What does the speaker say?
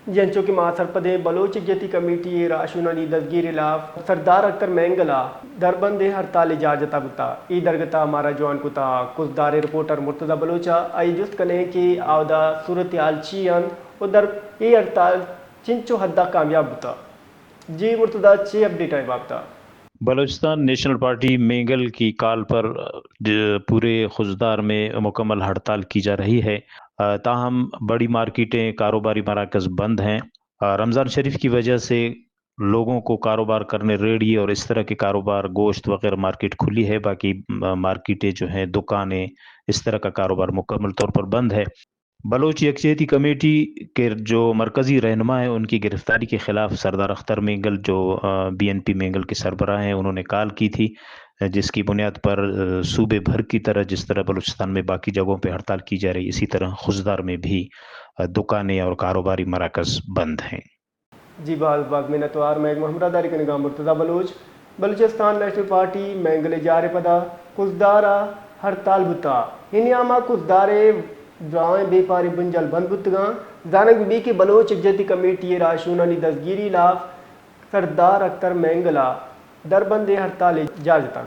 जंचो कि मासरपदे Bloch यकजहती committee राशुनानी दसगीर Ilaf सरदार अख्तर मेंगला दरबंद हड़ताल इजाजत बुता ई दरगता हमारा जवान कुता कुछदार रिपोर्टर मुर्तज़ा बलोचा आई जुस्त कने कि आवदा सूरत हाल चीन उधर ये हड़ताल चिंचो हद्दा कामयाब बुता। जी मुर्तज़ा चे अपडेट है बाबता। बलूचिस्तान नेशनल पार्टी मेंगल की कॉल पर पूरे खुजदार में मुकम्मल हड़ताल की जा रही है। ताहम बड़ी मार्केटें कारोबारी मराकज़ बंद हैं। रमज़ान शरीफ की वजह से लोगों को कारोबार करने रेडी और इस तरह के कारोबार गोश्त वगैरह मार्केट खुली है, बाकी मार्केटें जो हैं दुकानें इस तरह का कारोबार मुकम्मल तौर पर बंद है। बलोच यकजहती कमेटी के जो मरकज़ी रहनुमा हैं उनकी गिरफ्तारी के खिलाफ सरदार अख्तर मेंगल जो बीएनपी मेंगल के सरबराह हैं उन्होंने कॉल की थी, जिसकी बुनियाद पर सूबे भर की तरह जिस तरह बलूचिस्तान में बाकी जगहों पे हड़ताल की जा रही इसी तरह खुजदार में भी दुकानें और कारोबारी मराकज़ बंद हैं। जी बाग में नतवार में मोहम्मदारी के निगाह मुर्तज़ा बलोच बलूचिस्तान नेशनल पार्टी मेंगल जारे पदा कुछदारा हड़ताल बुता हिनियामा कुछदारे ड्राए बेपारी बुंजल बंद बुतगा जानक बी के बलोच यकजहती कमेटी राशुनानी दसगीरी लाफ सरदार अख्तर मेंगला दरबंद हड़ताल इजाजत